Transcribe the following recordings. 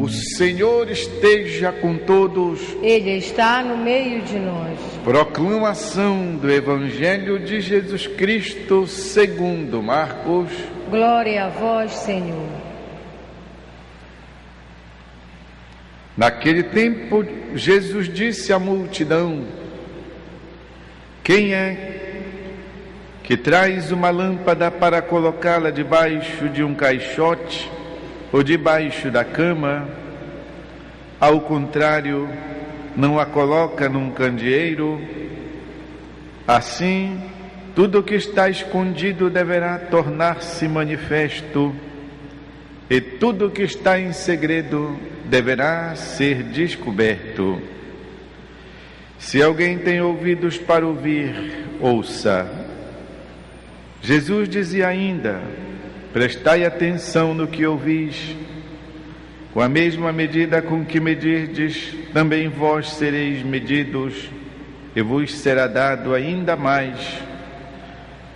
O Senhor esteja com todos. Ele está no meio de nós. Proclamação do Evangelho de Jesus Cristo segundo Marcos. Glória a vós, Senhor. Naquele tempo, Jesus disse à multidão: quem é que traz uma lâmpada para colocá-la debaixo de um caixote ou debaixo da cama? Ao contrário, não a coloca num candeeiro? Assim, tudo o que está escondido deverá tornar-se manifesto, e tudo o que está em segredo deverá ser descoberto. Se alguém tem ouvidos para ouvir, ouça. Jesus dizia ainda: prestai atenção no que ouvis. Com a mesma medida com que medirdes, também vós sereis medidos, e vos será dado ainda mais.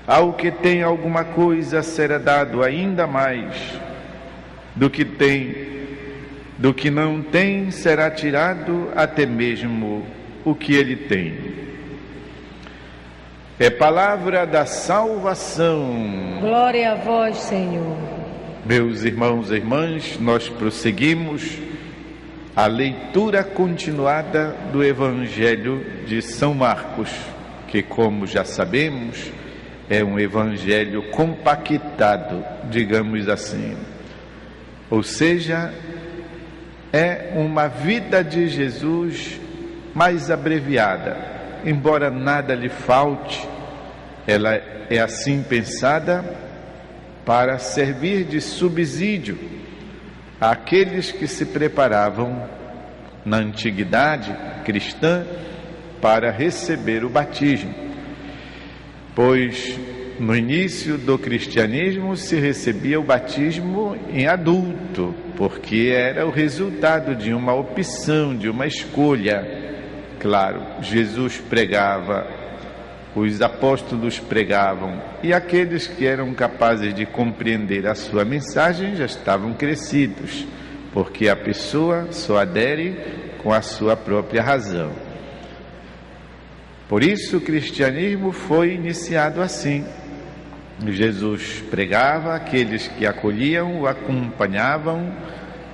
Ao que tem alguma coisa será dado ainda mais. Do que não tem será tirado até mesmo o que ele tem. É palavra da salvação. Glória a vós, Senhor. Meus irmãos e irmãs, nós prosseguimos a leitura continuada do Evangelho de São Marcos, que, como já sabemos, é um evangelho compactado, digamos assim. Ou seja, é uma vida de Jesus mais abreviada, embora nada lhe falte. Ela é assim pensada para servir de subsídio àqueles que se preparavam na antiguidade cristã para receber o batismo, pois no início do cristianismo se recebia o batismo em adulto, porque era o resultado de uma opção, de uma escolha. Claro, Jesus pregava, os apóstolos pregavam, e aqueles que eram capazes de compreender a sua mensagem já estavam crescidos, porque a pessoa só adere com a sua própria razão. Por isso o cristianismo foi iniciado assim. Jesus pregava, aqueles que acolhiam o acompanhavam.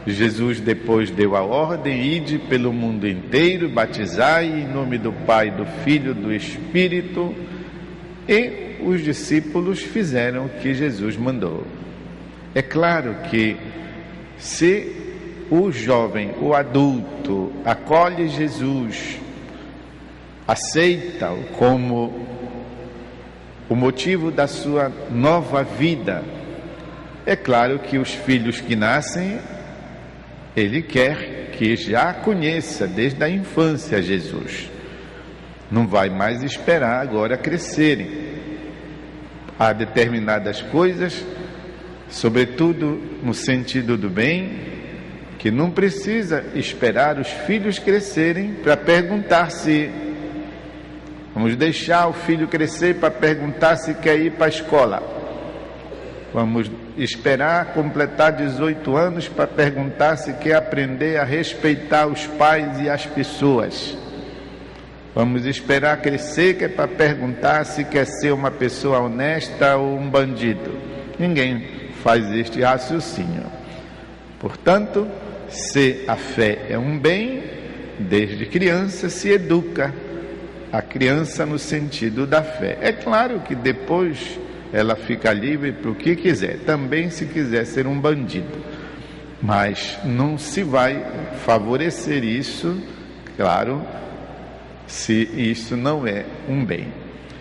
Jesus depois deu a ordem: ide pelo mundo inteiro, batizai em nome do Pai, do Filho, do Espírito. E os discípulos fizeram o que Jesus mandou. É claro que se o jovem, o adulto, acolhe Jesus, aceita-o como o motivo da sua nova vida, é claro que os filhos que nascem, ele quer que já conheça desde a infância Jesus. Não vai mais esperar agora crescerem. Há determinadas coisas, sobretudo no sentido do bem, que não precisa esperar os filhos crescerem para perguntar se... Vamos deixar o filho crescer para perguntar se quer ir para a escola. Vamos esperar completar 18 anos para perguntar se quer aprender a respeitar os pais e as pessoas. Vamos esperar crescer que é para perguntar se quer ser uma pessoa honesta ou um bandido. Ninguém faz este raciocínio. Portanto, se a fé é um bem, desde criança se educa a criança no sentido da fé. É claro que depois ela fica livre para o que quiser, também se quiser ser um bandido, mas não se vai favorecer isso, claro, se isso não é um bem.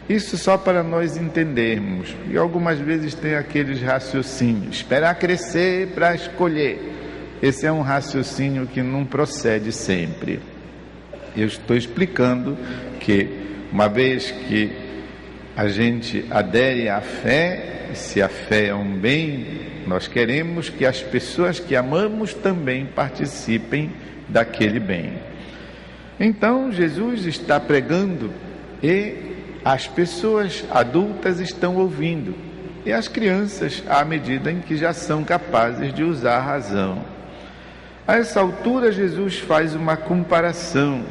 Isso só para nós entendermos. E algumas vezes tem aqueles raciocínios: esperar crescer para escolher. Esse é um raciocínio que não procede sempre. Eu estou explicando que, uma vez que a gente adere à fé, se a fé é um bem, nós queremos que as pessoas que amamos também participem daquele bem. Então Jesus está pregando e as pessoas adultas estão ouvindo, e as crianças, à medida em que já são capazes de usar a razão. A essa altura, Jesus faz uma comparação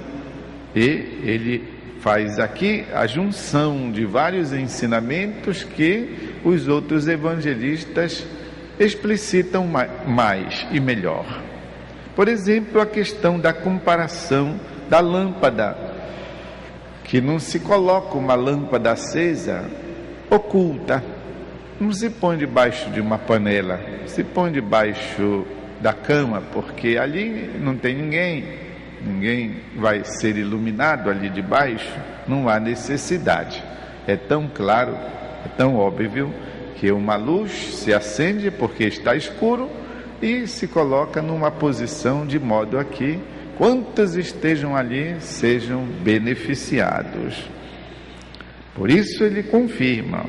e ele faz aqui a junção de vários ensinamentos que os outros evangelistas explicitam mais e melhor. Por exemplo, a questão da comparação da lâmpada, que não se coloca uma lâmpada acesa oculta, não se põe debaixo de uma panela, se põe debaixo da cama, porque ali não tem ninguém vai ser iluminado ali debaixo, não há necessidade. É tão claro, é tão óbvio que uma luz se acende porque está escuro e se coloca numa posição de modo a que quantos estejam ali sejam beneficiados. Por isso ele confirma.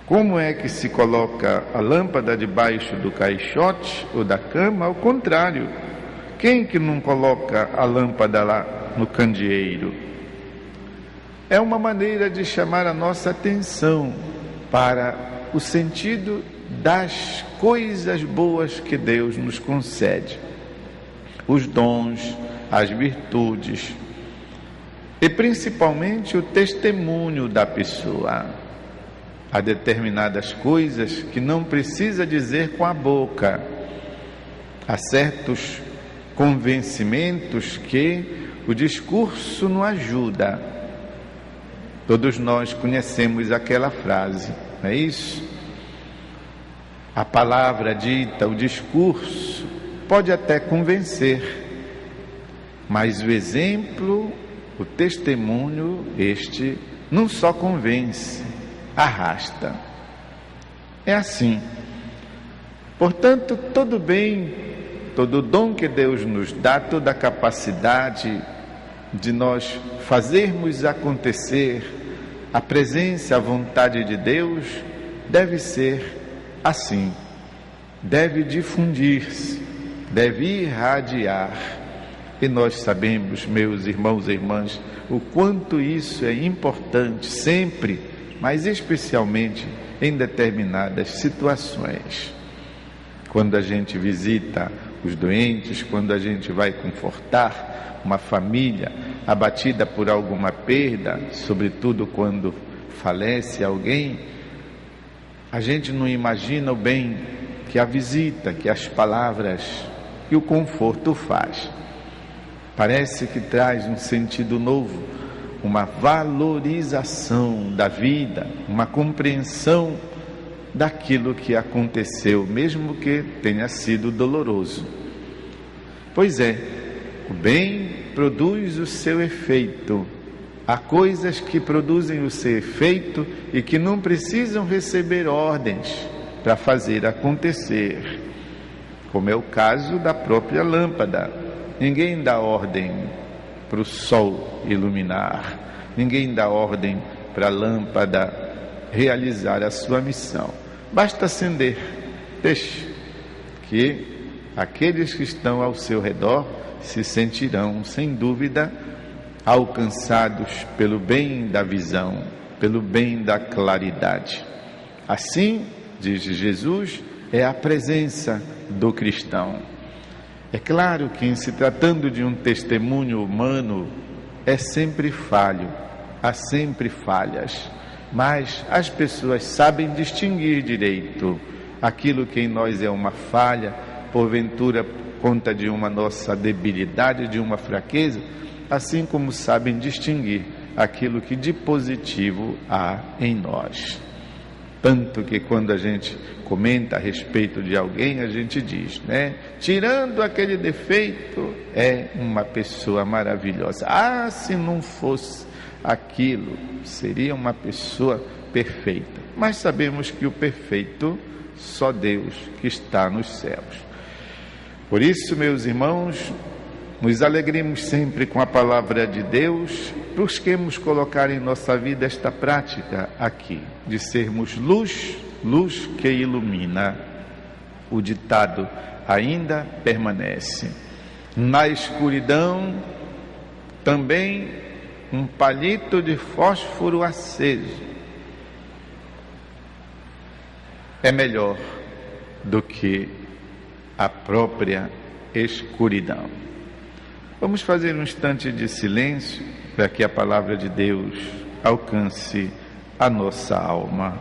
Como é que se coloca a lâmpada debaixo do caixote ou da cama? Ao contrário, quem que não coloca a lâmpada lá no candeeiro? É uma maneira de chamar a nossa atenção para o sentido das coisas boas que Deus nos concede, os dons, as virtudes e principalmente o testemunho da pessoa. Há determinadas coisas que não precisa dizer com a boca, há certos convencimentos que o discurso não ajuda. Todos nós conhecemos aquela frase, não é isso? A palavra dita, o discurso, pode até convencer, mas o exemplo, o testemunho, este não só convence, arrasta. É assim. Portanto, todo bem, todo dom que Deus nos dá, toda a capacidade de nós fazermos acontecer a presença, a vontade de Deus, deve ser assim, deve difundir-se, deve irradiar. E nós sabemos, meus irmãos e irmãs, o quanto isso é importante sempre, mas especialmente em determinadas situações. Quando a gente visita os doentes, quando a gente vai confortar uma família abatida por alguma perda, sobretudo quando falece alguém, a gente não imagina o bem que a visita, que as palavras, que o conforto faz. Parece que traz um sentido novo, uma valorização da vida, uma compreensão daquilo que aconteceu, mesmo que tenha sido doloroso. Pois é, o bem produz o seu efeito. Há coisas que produzem o seu efeito e que não precisam receber ordens para fazer acontecer, como é o caso da própria lâmpada. Ninguém dá ordem para o sol iluminar, ninguém dá ordem para a lâmpada realizar a sua missão. Basta acender, deixe que aqueles que estão ao seu redor se sentirão, sem dúvida, alcançados pelo bem da visão, pelo bem da claridade. Assim, diz Jesus, é a presença do cristão. É claro que, em se tratando de um testemunho humano, é sempre falho, há sempre falhas, mas as pessoas sabem distinguir direito aquilo que em nós é uma falha, porventura conta de uma nossa debilidade, de uma fraqueza, assim como sabem distinguir aquilo que de positivo há em nós. Tanto que quando a gente comenta a respeito de alguém, a gente diz, né? Tirando aquele defeito, é uma pessoa maravilhosa. Ah, se não fosse aquilo, seria uma pessoa perfeita. Mas sabemos que o perfeito, só Deus que está nos céus. Por isso, meus irmãos, nos alegremos sempre com a palavra de Deus, busquemos colocar em nossa vida esta prática aqui, de sermos luz, luz que ilumina. O ditado ainda permanece. Na escuridão, também um palito de fósforo aceso é melhor do que a própria escuridão. Vamos fazer um instante de silêncio para que a palavra de Deus alcance a nossa alma.